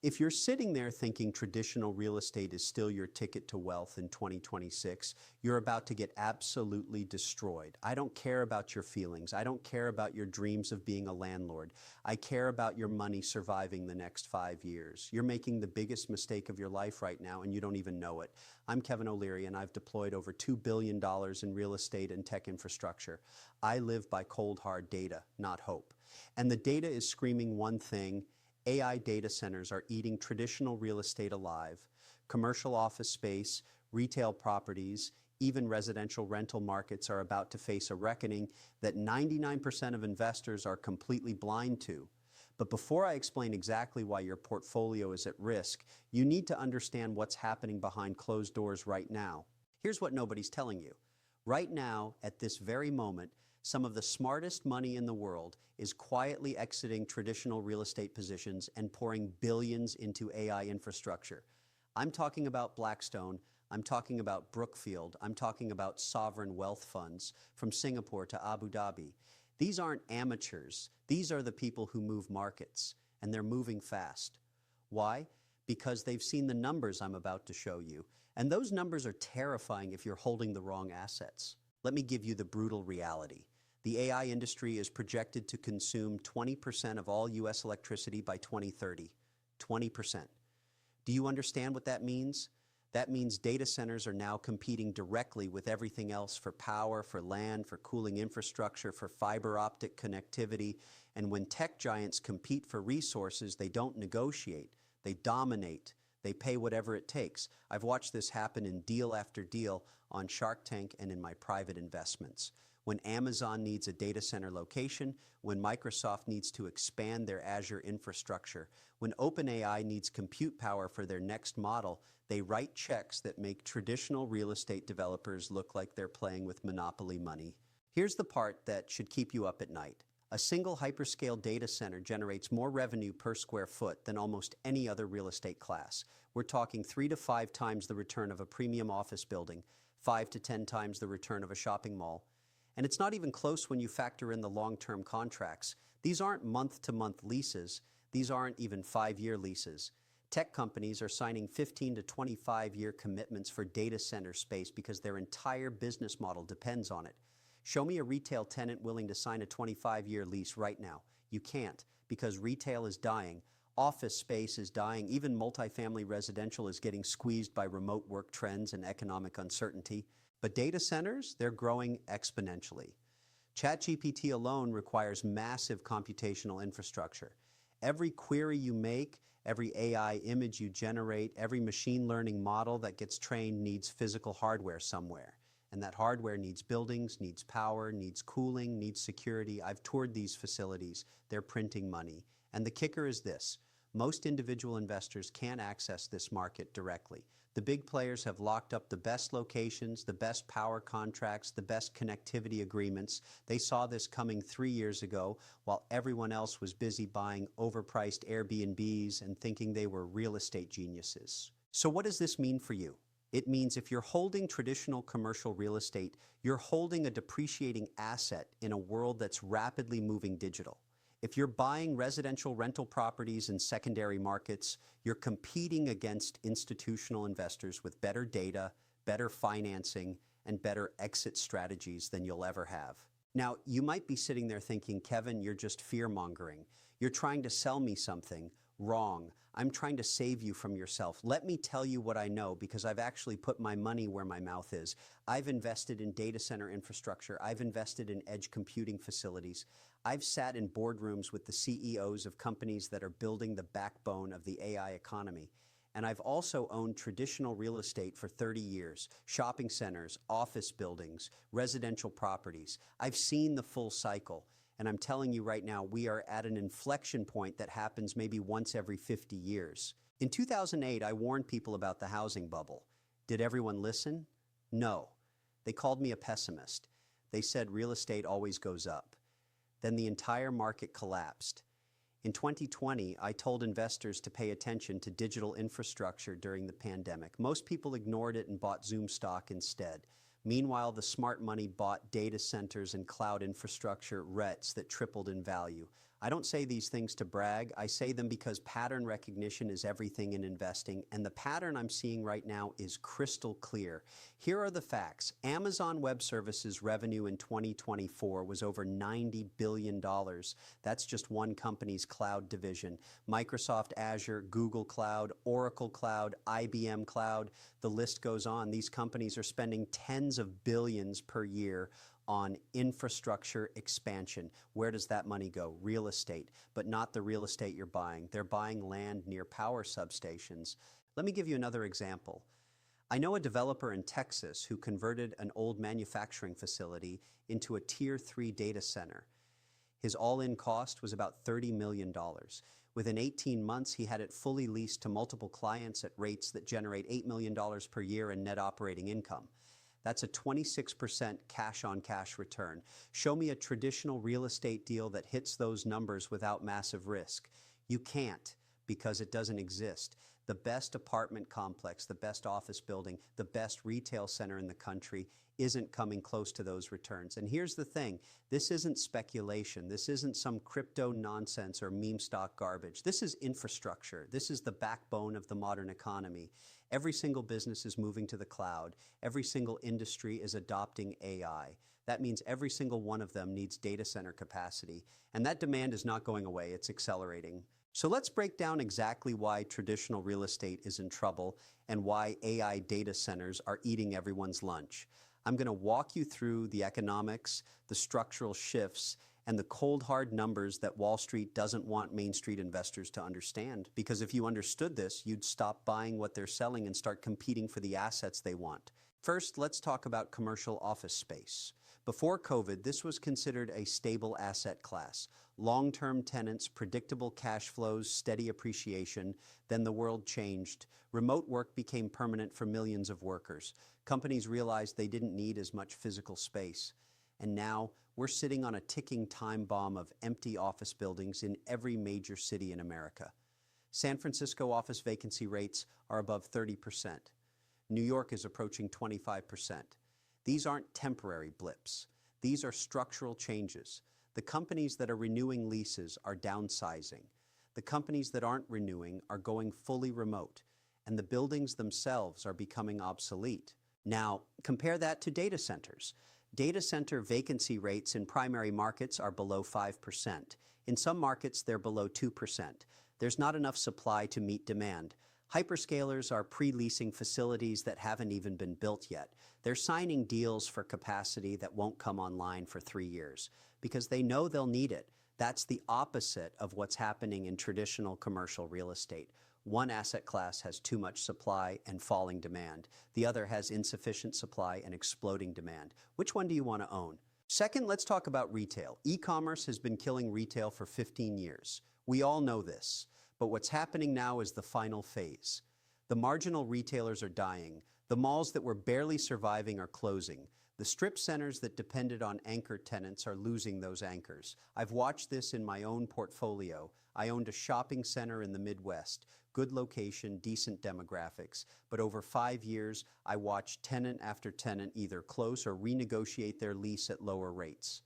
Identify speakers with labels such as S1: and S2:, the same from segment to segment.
S1: If you're sitting there thinking traditional real estate is still your ticket to wealth in 2026, you're about to get absolutely destroyed. I don't care about your feelings. I don't care about your dreams of being a landlord. I care about your money surviving the next 5 years. You're making the biggest mistake of your life right now, and you don't even know it. I'm Kevin O'Leary, and I've deployed over $2 billion in real estate and tech infrastructure. I live by cold, hard data, not hope. And the data is screaming one thing: AI data centers are eating traditional real estate alive. Commercial office space, retail properties, even residential rental markets are about to face a reckoning that 99% of investors are completely blind to. But before I explain exactly why your portfolio is at risk, you need to understand what's happening behind closed doors right now. Here's what nobody's telling you. Right now, at this very moment, some of the smartest money in the world is quietly exiting traditional real estate positions and pouring billions into AI infrastructure. I'm talking about Blackstone, I'm talking about Brookfield, I'm talking about sovereign wealth funds from Singapore to Abu Dhabi. These aren't amateurs, these are the people who move markets, and they're moving fast. Why? Because they've seen the numbers I'm about to show you, and those numbers are terrifying if you're holding the wrong assets. Let me give you the brutal reality. The AI industry is projected to consume 20% of all US electricity by 2030. 20%. Do you understand what that means? That means data centers are now competing directly with everything else for power, for land, for cooling infrastructure, for fiber optic connectivity. And when tech giants compete for resources, they don't negotiate, they dominate. They pay whatever it takes. I've watched this happen in deal after deal on Shark Tank and in my private investments. When Amazon needs a data center location, when Microsoft needs to expand their Azure infrastructure, when OpenAI needs compute power for their next model, they write checks that make traditional real estate developers look like they're playing with monopoly money. Here's the part that should keep you up at night. A single hyperscale data center generates more revenue per square foot than almost any other real estate class. We're talking 3 to 5 times the return of a premium office building, 5 to 10 times the return of a shopping mall. And it's not even close when you factor in the long-term contracts. These aren't month-to-month leases. These aren't even 5-year leases. Tech companies are signing 15 to 25-year commitments for data center space because their entire business model depends on it. Show me a retail tenant willing to sign a 25-year lease right now. You can't, because retail is dying. Office space is dying. Even multifamily residential is getting squeezed by remote work trends and economic uncertainty. But data centers, they're growing exponentially. ChatGPT alone requires massive computational infrastructure. Every query you make, every AI image you generate, every machine learning model that gets trained needs physical hardware somewhere. And that hardware needs buildings, needs power, needs cooling, needs security. I've toured these facilities. They're printing money. And the kicker is this: most individual investors can't access this market directly. The big players have locked up the best locations, the best power contracts, the best connectivity agreements. They saw this coming 3 years ago while everyone else was busy buying overpriced Airbnbs and thinking they were real estate geniuses. So what does this mean for you? It means if you're holding traditional commercial real estate, you're holding a depreciating asset in a world that's rapidly moving digital. If you're buying residential rental properties in secondary markets, you're competing against institutional investors with better data, better financing, and better exit strategies than you'll ever have. Now, you might be sitting there thinking, Kevin, you're just fear-mongering. You're trying to sell me something. Wrong. I'm trying to save you from yourself. Let me tell you what I know, because I've actually put my money where my mouth is. I've invested in data center infrastructure. I've invested in edge computing facilities. I've sat in boardrooms with the CEOs of companies that are building the backbone of the AI economy. And I've also owned traditional real estate for 30 years, shopping centers, office buildings, residential properties. I've seen the full cycle. And I'm telling you right now, we are at an inflection point that happens maybe once every 50 years. In 2008, I warned people about the housing bubble. Did everyone listen? No. They called me a pessimist. They said real estate always goes up. Then the entire market collapsed. In 2020, I told investors to pay attention to digital infrastructure during the pandemic. Most people ignored it and bought Zoom stock instead. Meanwhile, the smart money bought data centers and cloud infrastructure REITs that tripled in value. I don't say these things to brag. I say them because pattern recognition is everything in investing, and the pattern I'm seeing right now is crystal clear. Here are the facts. Amazon Web Services revenue in 2024 was over $90 billion. That's just one company's cloud division. Microsoft Azure, Google Cloud, Oracle Cloud, IBM Cloud, the list goes on. These companies are spending tens of billions per year on infrastructure expansion. Where does that money go? Real estate, but not the real estate you're buying. They're buying land near power substations. Let me give you another example. I know a developer in Texas who converted an old manufacturing facility into a Tier 3 data center. His all-in cost was about $30 million. Within 18 months, he had it fully leased to multiple clients at rates that generate $8 million per year in net operating income. That's a 26% cash-on-cash return. Show me a traditional real estate deal that hits those numbers without massive risk. You can't, because it doesn't exist. The best apartment complex, the best office building, the best retail center in the country isn't coming close to those returns. And here's the thing, this isn't speculation. This isn't some crypto nonsense or meme stock garbage. This is infrastructure. This is the backbone of the modern economy. Every single business is moving to the cloud. Every single industry is adopting AI. That means every single one of them needs data center capacity. And that demand is not going away, it's accelerating. So let's break down exactly why traditional real estate is in trouble and why AI data centers are eating everyone's lunch. I'm going to walk you through the economics, the structural shifts, and the cold hard numbers that Wall Street doesn't want Main Street investors to understand. Because if you understood this, you'd stop buying what they're selling and start competing for the assets they want. First, let's talk about commercial office space. Before COVID, this was considered a stable asset class. Long-term tenants, predictable cash flows, steady appreciation. Then the world changed. Remote work became permanent for millions of workers. Companies realized they didn't need as much physical space. And now, we're sitting on a ticking time bomb of empty office buildings in every major city in America. San Francisco office vacancy rates are above 30%. New York is approaching 25%. These aren't temporary blips. These are structural changes. The companies that are renewing leases are downsizing. The companies that aren't renewing are going fully remote, and the buildings themselves are becoming obsolete. Now, compare that to data centers. Data center vacancy rates in primary markets are below 5%. In some markets, they're below 2%. There's not enough supply to meet demand. Hyperscalers are pre-leasing facilities that haven't even been built yet. They're signing deals for capacity that won't come online for 3 years because they know they'll need it. That's the opposite of what's happening in traditional commercial real estate. One asset class has too much supply and falling demand. The other has insufficient supply and exploding demand. Which one do you want to own? Second, let's talk about retail. E-commerce has been killing retail for 15 years. We all know this. But what's happening now is the final phase. The marginal retailers are dying. The malls that were barely surviving are closing. The strip centers that depended on anchor tenants are losing those anchors. I've watched this in my own portfolio. I owned a shopping center in the Midwest. Good location, decent demographics. But over 5 years, I watched tenant after tenant either close or renegotiate their lease at lower rates.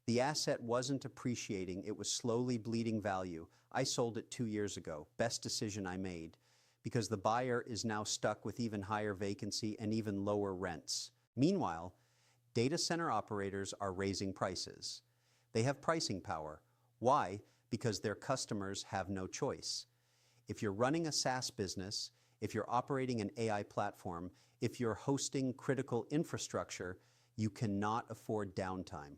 S1: The asset wasn't appreciating, it was slowly bleeding value. I sold it 2 years ago. Best decision I made. Because the buyer is now stuck with even higher vacancy and even lower rents. Meanwhile, data center operators are raising prices. They have pricing power. Why? Because their customers have no choice. If you're running a SaaS business, if you're operating an AI platform, if you're hosting critical infrastructure, you cannot afford downtime.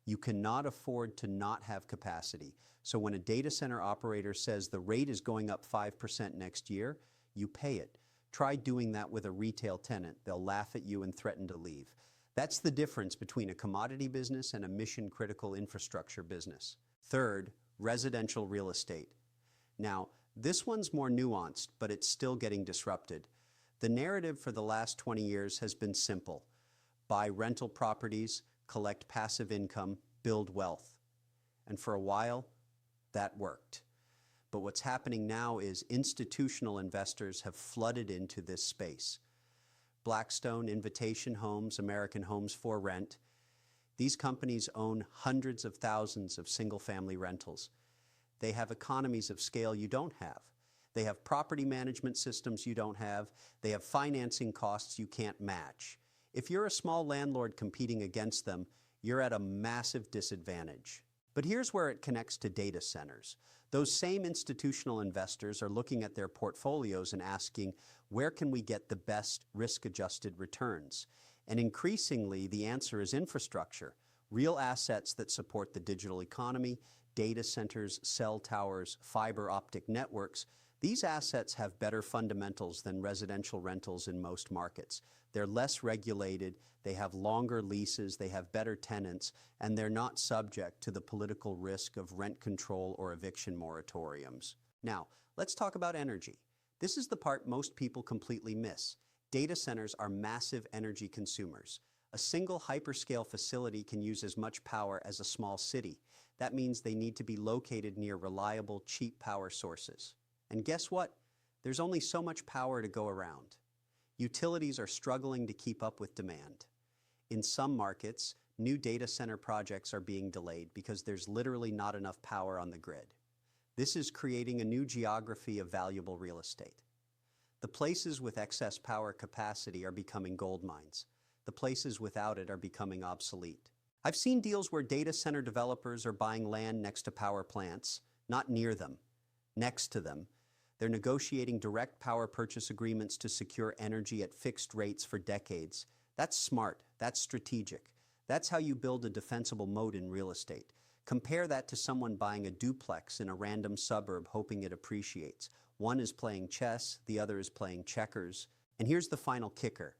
S1: You cannot afford to not have capacity. So when a data center operator says the rate is going up 5% next year, you pay it. Try doing that with a retail tenant. They'll laugh at you and threaten to leave. That's the difference between a commodity business and a mission-critical infrastructure business. Third, residential real estate. Now, this one's more nuanced, but it's still getting disrupted. The narrative for the last 20 years has been simple. Buy rental properties, collect passive income, build wealth. And for a while, that worked. But what's happening now is institutional investors have flooded into this space. Blackstone, Invitation Homes, American Homes for Rent. These companies own hundreds of thousands of single-family rentals. They have economies of scale you don't have. They have property management systems you don't have. They have financing costs you can't match. If you're a small landlord competing against them, you're at a massive disadvantage. But here's where it connects to data centers. Those same institutional investors are looking at their portfolios and asking, where can we get the best risk-adjusted returns? And increasingly, the answer is infrastructure, real assets that support the digital economy, data centers, cell towers, fiber optic networks. These assets have better fundamentals than residential rentals in most markets. They're less regulated, they have longer leases, they have better tenants, and they're not subject to the political risk of rent control or eviction moratoriums. Now, let's talk about energy. This is the part most people completely miss. Data centers are massive energy consumers. A single hyperscale facility can use as much power as a small city. That means they need to be located near reliable, cheap power sources. And guess what? There's only so much power to go around. Utilities are struggling to keep up with demand. In some markets, new data center projects are being delayed because there's literally not enough power on the grid. This is creating a new geography of valuable real estate. The places with excess power capacity are becoming gold mines. The places without it are becoming obsolete. I've seen deals where data center developers are buying land next to power plants, not near them, next to them. They're negotiating direct power purchase agreements to secure energy at fixed rates for decades. That's smart. That's strategic. That's how you build a defensible moat in real estate. Compare that to someone buying a duplex in a random suburb hoping it appreciates. One is playing chess, the other is playing checkers. And here's the final kicker.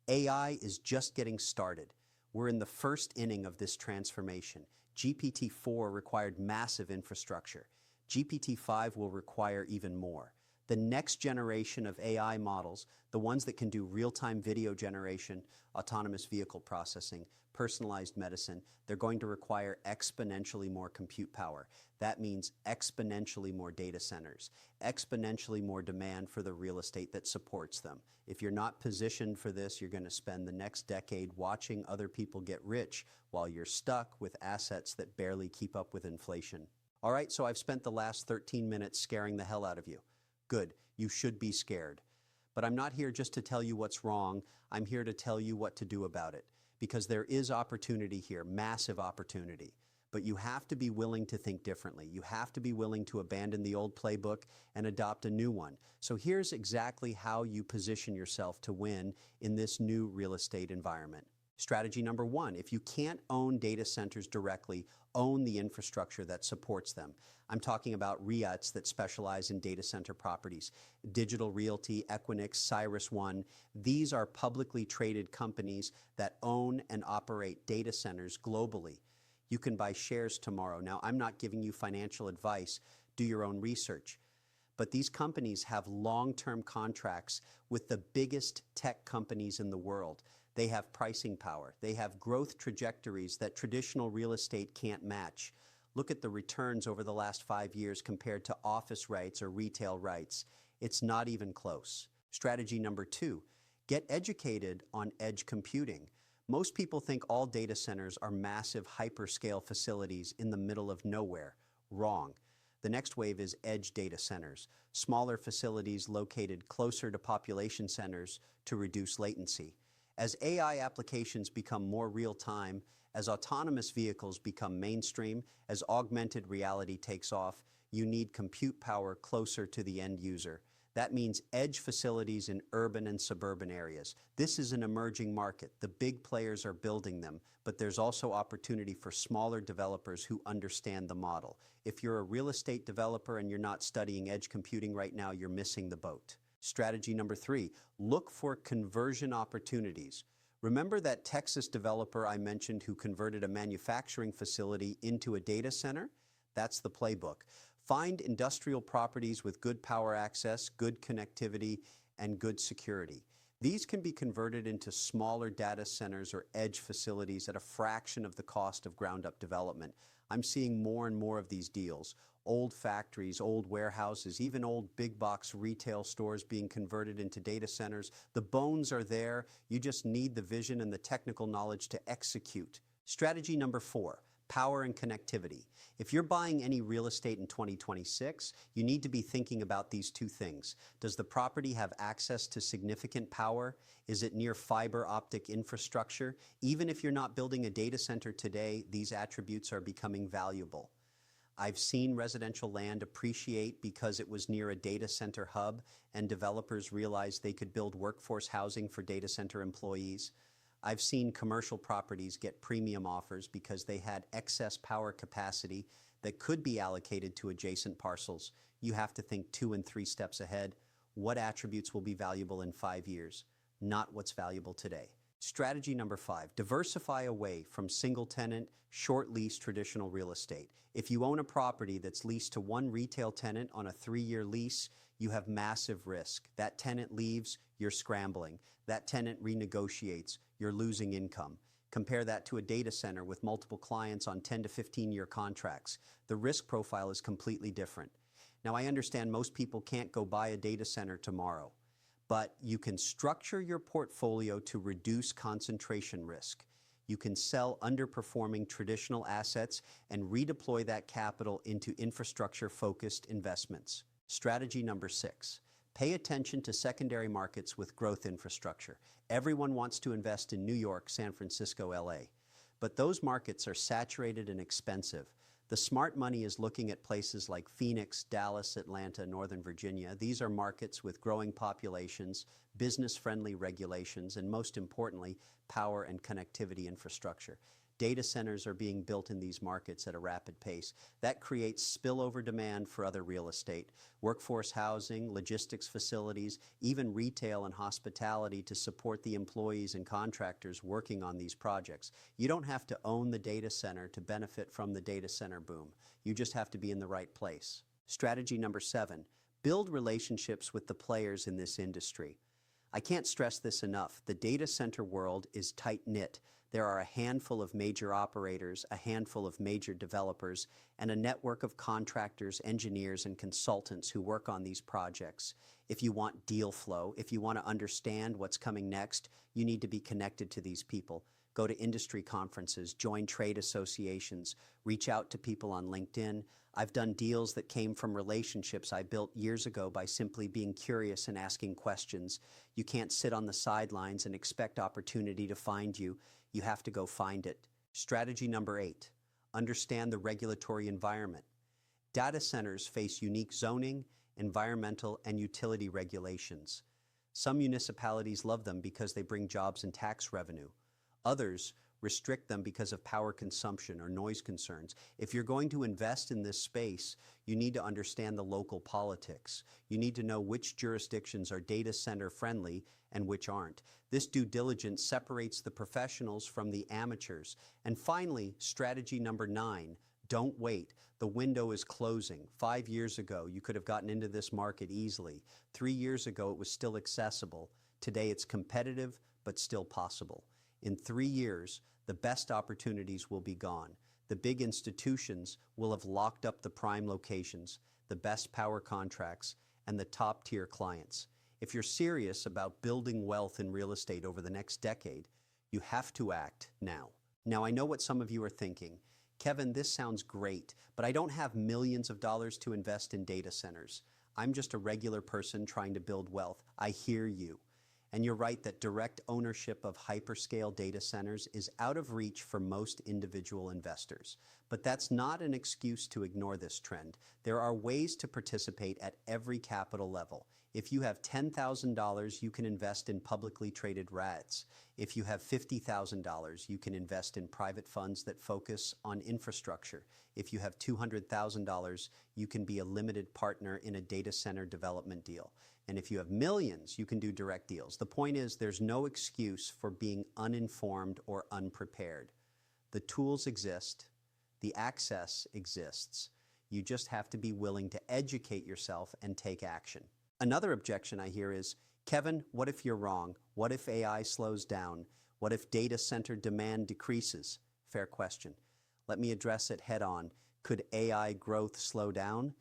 S1: AI is just getting started. We're in the first inning of this transformation. GPT-4 required massive infrastructure. GPT-5 will require even more. The next generation of AI models, the ones that can do real-time video generation, autonomous vehicle processing, personalized medicine, they're going to require exponentially more compute power. That means exponentially more data centers, exponentially more demand for the real estate that supports them. If you're not positioned for this, you're going to spend the next decade watching other people get rich while you're stuck with assets that barely keep up with inflation. All right, so I've spent the last 13 minutes scaring the hell out of you. Good, you should be scared. But I'm not here just to tell you what's wrong, I'm here to tell you what to do about it. Because there is opportunity here, massive opportunity. But you have to be willing to think differently. You have to be willing to abandon the old playbook and adopt a new one. So here's exactly how you position yourself to win in this new real estate environment. Strategy number one, if you can't own data centers directly, own the infrastructure that supports them. I'm talking about REITs that specialize in data center properties. Digital Realty, Equinix, CyrusOne, these are publicly traded companies that own and operate data centers globally. You can buy shares tomorrow. Now, I'm not giving you financial advice. Do your own research. But these companies have long-term contracts with the biggest tech companies in the world. They have pricing power. They have growth trajectories that traditional real estate can't match. Look at the returns over the last 5 years compared to office rights or retail rights. It's not even close. Strategy number two, get educated on edge computing. Most people think all data centers are massive hyperscale facilities in the middle of nowhere. Wrong. The next wave is edge data centers, smaller facilities located closer to population centers to reduce latency. As AI applications become more real-time, as autonomous vehicles become mainstream, as augmented reality takes off, you need compute power closer to the end user. That means edge facilities in urban and suburban areas. This is an emerging market. The big players are building them, but there's also opportunity for smaller developers who understand the model. If you're a real estate developer and you're not studying edge computing right now, you're missing the boat. Strategy number three, look for conversion opportunities. Remember that Texas developer I mentioned who converted a manufacturing facility into a data center? That's the playbook. Find industrial properties with good power access, good connectivity, and good security. These can be converted into smaller data centers or edge facilities at a fraction of the cost of ground-up development. I'm seeing more and more of these deals. Old factories, old warehouses, even old big box retail stores being converted into data centers. The bones are there. You just need the vision and the technical knowledge to execute. Strategy number four, Power and connectivity. If you're buying any real estate in 2026, you need to be thinking about these two things. Does the property have access to significant power? Is it near fiber optic infrastructure? Even if you're not building a data center today, these attributes are becoming valuable. I've seen residential land appreciate because it was near a data center hub and developers realized they could build workforce housing for data center employees. I've seen commercial properties get premium offers because they had excess power capacity that could be allocated to adjacent parcels. You have to think 2 and 3 steps ahead. What attributes will be valuable in 5 years, not what's valuable today. Strategy number 5, diversify away from single tenant, short lease traditional real estate. If you own a property that's leased to one retail tenant on a 3-year lease, you have massive risk. That tenant leaves, you're scrambling. That tenant renegotiates, you're losing income. Compare that to a data center with multiple clients on 10 to 15-year contracts. The risk profile is completely different. Now, I understand most people can't go buy a data center tomorrow, but you can structure your portfolio to reduce concentration risk. You can sell underperforming traditional assets and redeploy that capital into infrastructure-focused investments. Strategy number 6, pay attention to secondary markets with growth infrastructure. Everyone wants to invest in New York, San Francisco, LA, but those markets are saturated and expensive. The smart money is looking at places like Phoenix, Dallas, Atlanta, Northern Virginia. These are markets with growing populations, business-friendly regulations, and most importantly, power and connectivity infrastructure. Data centers are being built in these markets at a rapid pace. That creates spillover demand for other real estate, workforce housing, logistics facilities, even retail and hospitality to support the employees and contractors working on these projects. You don't have to own the data center to benefit from the data center boom. You just have to be in the right place. Strategy number 7, build relationships with the players in this industry. I can't stress this enough. The data center world is tight-knit. There are a handful of major operators, a handful of major developers, and a network of contractors, engineers, and consultants who work on these projects. If you want deal flow, if you want to understand what's coming next, you need to be connected to these people. Go to industry conferences, join trade associations, reach out to people on LinkedIn. I've done deals that came from relationships I built years ago by simply being curious and asking questions. You can't sit on the sidelines and expect opportunity to find you. You have to go find it. Strategy number 8, understand the regulatory environment. Data centers face unique zoning, environmental, and utility regulations. Some municipalities love them because they bring jobs and tax revenue. Others restrict them because of power consumption or noise concerns. If you're going to invest in this space, you need to understand the local politics. You need to know which jurisdictions are data center friendly and which aren't. This due diligence separates the professionals from the amateurs. And finally, strategy number 9, don't wait. The window is closing. 5 years ago, you could have gotten into this market easily. 3 years ago, it was still accessible. Today, it's competitive, but still possible. In 3 years, the best opportunities will be gone. The big institutions will have locked up the prime locations, the best power contracts, and the top-tier clients. If you're serious about building wealth in real estate over the next decade, you have to act now. Now, I know what some of you are thinking. Kevin, this sounds great, but I don't have millions of dollars to invest in data centers. I'm just a regular person trying to build wealth. I hear you. And you're right that direct ownership of hyperscale data centers is out of reach for most individual investors. But that's not an excuse to ignore this trend. There are ways to participate at every capital level. If you have $10,000, you can invest in publicly traded REITs. If you have $50,000, you can invest in private funds that focus on infrastructure. If you have $200,000, you can be a limited partner in a data center development deal. And if you have millions, you can do direct deals. The point is, there's no excuse for being uninformed or unprepared. The tools exist. The access exists. You just have to be willing to educate yourself and take action. Another objection I hear is, Kevin, what if you're wrong? What if AI slows down? What if data center demand decreases? Fair question. Let me address it head on. Could AI growth slow down?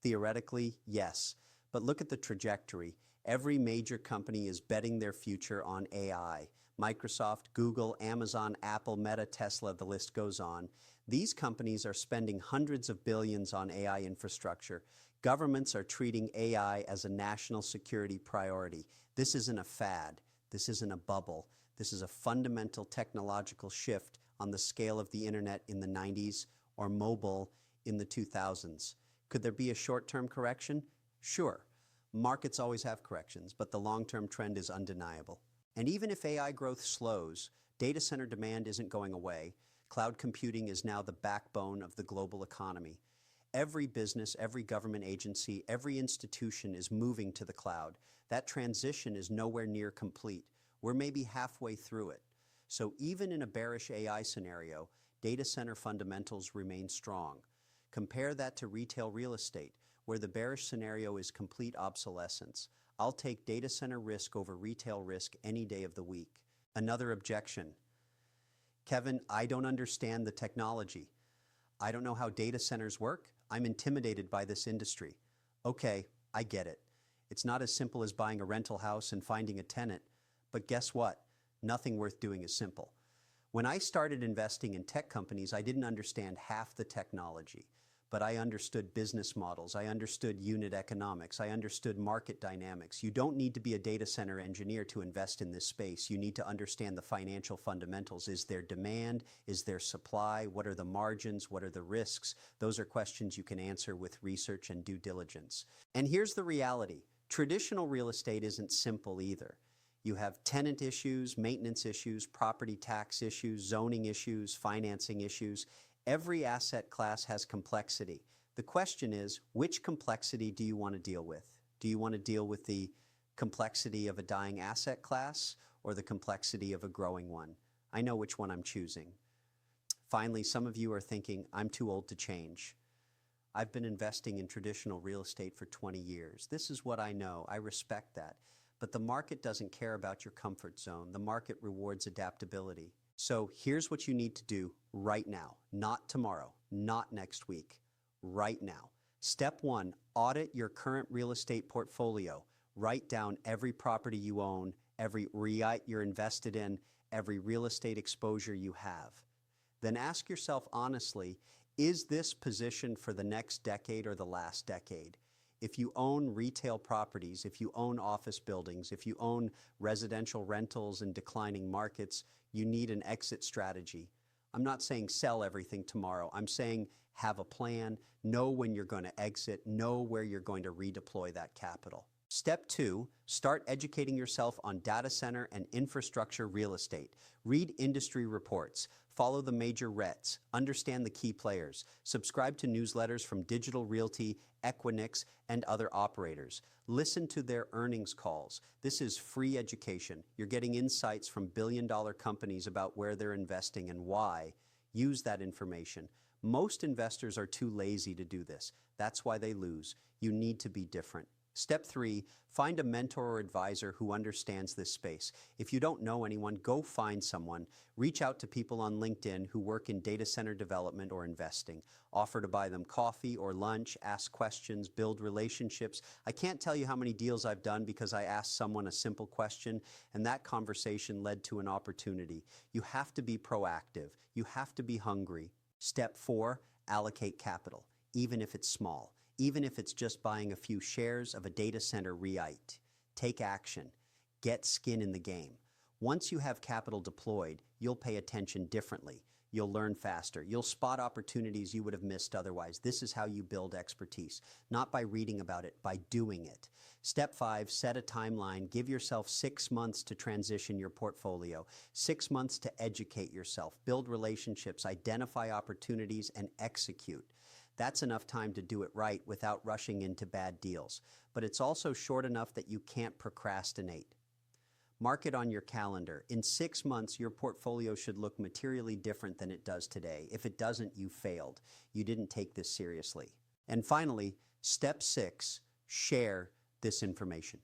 S1: Theoretically, yes. But look at the trajectory. Every major company is betting their future on AI. Microsoft, Google, Amazon, Apple, Meta, Tesla, the list goes on. These companies are spending hundreds of billions on AI infrastructure. Governments are treating AI as a national security priority. This isn't a fad. This isn't a bubble. This is a fundamental technological shift on the scale of the internet in the 90s or mobile in the 2000s. Could there be a short-term correction? Sure. Markets always have corrections, but the long-term trend is undeniable. And even if AI growth slows, data center demand isn't going away. Cloud computing is now the backbone of the global economy. Every business, every government agency, every institution is moving to the cloud. That transition is nowhere near complete. We're maybe halfway through it. So even in a bearish AI scenario, data center fundamentals remain strong. Compare that to retail real estate, where the bearish scenario is complete obsolescence. I'll take data center risk over retail risk any day of the week. Another objection. Kevin, I don't understand the technology. I don't know how data centers work. I'm intimidated by this industry. Okay, I get it. It's not as simple as buying a rental house and finding a tenant. But guess what? Nothing worth doing is simple. When I started investing in tech companies, I didn't understand half the technology. But I understood business models, I understood unit economics, I understood market dynamics. You don't need to be a data center engineer to invest in this space. You need to understand the financial fundamentals. Is there demand? Is there supply? What are the margins? What are the risks? Those are questions you can answer with research and due diligence. And here's the reality. Traditional real estate isn't simple either. You have tenant issues, maintenance issues, property tax issues, zoning issues, financing issues. Every asset class has complexity. The question is, which complexity do you want to deal with? Do you want to deal with the complexity of a dying asset class or the complexity of a growing one? I know which one I'm choosing. Finally, some of you are thinking, I'm too old to change. I've been investing in traditional real estate for 20 years. This is what I know. I respect that. But the market doesn't care about your comfort zone. The market rewards adaptability. So here's what you need to do right now, not tomorrow, not next week, right now. Step 1, audit your current real estate portfolio. Write down every property you own, every REIT you're invested in, every real estate exposure you have. Then ask yourself honestly, is this positioned for the next decade or the last decade? If you own retail properties, if you own office buildings, if you own residential rentals in declining markets, you need an exit strategy. I'm not saying sell everything tomorrow. I'm saying have a plan, know when you're going to exit, know where you're going to redeploy that capital. Step 2, start educating yourself on data center and infrastructure real estate. Read industry reports. Follow the major REITs. Understand the key players. Subscribe to newsletters from Digital Realty, Equinix, and other operators. Listen to their earnings calls. This is free education. You're getting insights from billion-dollar companies about where they're investing and why. Use that information. Most investors are too lazy to do this. That's why they lose. You need to be different. Step 3, find a mentor or advisor who understands this space. If you don't know anyone, go find someone. Reach out to people on LinkedIn who work in data center development or investing. Offer to buy them coffee or lunch, ask questions, build relationships. I can't tell you how many deals I've done because I asked someone a simple question and that conversation led to an opportunity. You have to be proactive. You have to be hungry. Step 4, allocate capital, even if it's small. Even if it's just buying a few shares of a data center REIT. Take action. Get skin in the game. Once you have capital deployed, you'll pay attention differently. You'll learn faster. You'll spot opportunities you would have missed otherwise. This is how you build expertise, not by reading about it, by doing it. Step 5, set a timeline. Give yourself 6 months to transition your portfolio, 6 months to educate yourself, build relationships, identify opportunities, and execute. That's enough time to do it right without rushing into bad deals. But it's also short enough that you can't procrastinate. Mark it on your calendar. In 6 months, your portfolio should look materially different than it does today. If it doesn't, you failed. You didn't take this seriously. And finally, step 6, share this information.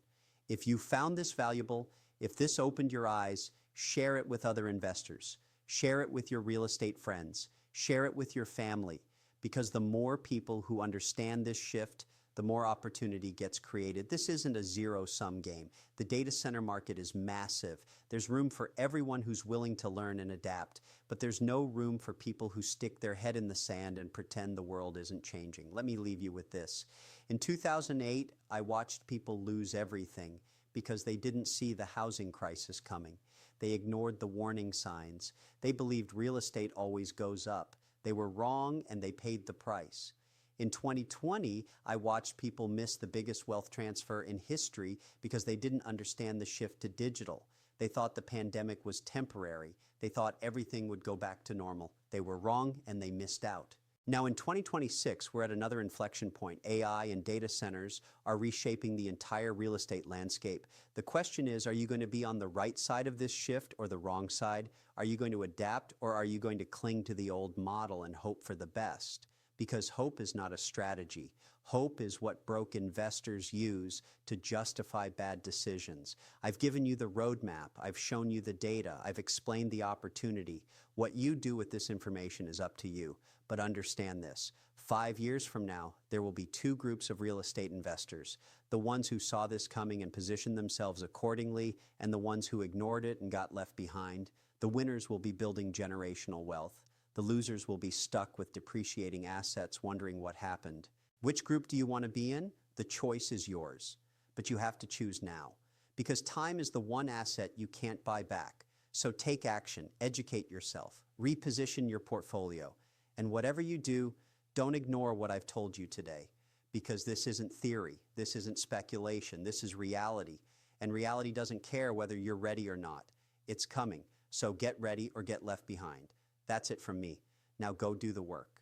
S1: If you found this valuable, if this opened your eyes, share it with other investors. Share it with your real estate friends. Share it with your family. Because the more people who understand this shift, the more opportunity gets created. This isn't a zero-sum game. The data center market is massive. There's room for everyone who's willing to learn and adapt, but there's no room for people who stick their head in the sand and pretend the world isn't changing. Let me leave you with this. In 2008, I watched people lose everything because they didn't see the housing crisis coming. They ignored the warning signs. They believed real estate always goes up. They were wrong and they paid the price. In 2020, I watched people miss the biggest wealth transfer in history because they didn't understand the shift to digital. They thought the pandemic was temporary. They thought everything would go back to normal. They were wrong and they missed out. Now in 2026, we're at another inflection point. AI and data centers are reshaping the entire real estate landscape. The question is, are you going to be on the right side of this shift or the wrong side? Are you going to adapt or are you going to cling to the old model and hope for the best? Because hope is not a strategy. Hope is what broke investors use to justify bad decisions. I've given you the roadmap. I've shown you the data. I've explained the opportunity. What you do with this information is up to you. But understand this. 5 years from now, there will be two groups of real estate investors. The ones who saw this coming and positioned themselves accordingly, and the ones who ignored it and got left behind. The winners will be building generational wealth. The losers will be stuck with depreciating assets wondering what happened. Which group do you want to be in? The choice is yours. But you have to choose now. Because time is the one asset you can't buy back. So take action, educate yourself, reposition your portfolio. And whatever you do, don't ignore what I've told you today. Because this isn't theory, this isn't speculation, this is reality. And reality doesn't care whether you're ready or not. It's coming. So get ready or get left behind. That's it from me. Now go do the work.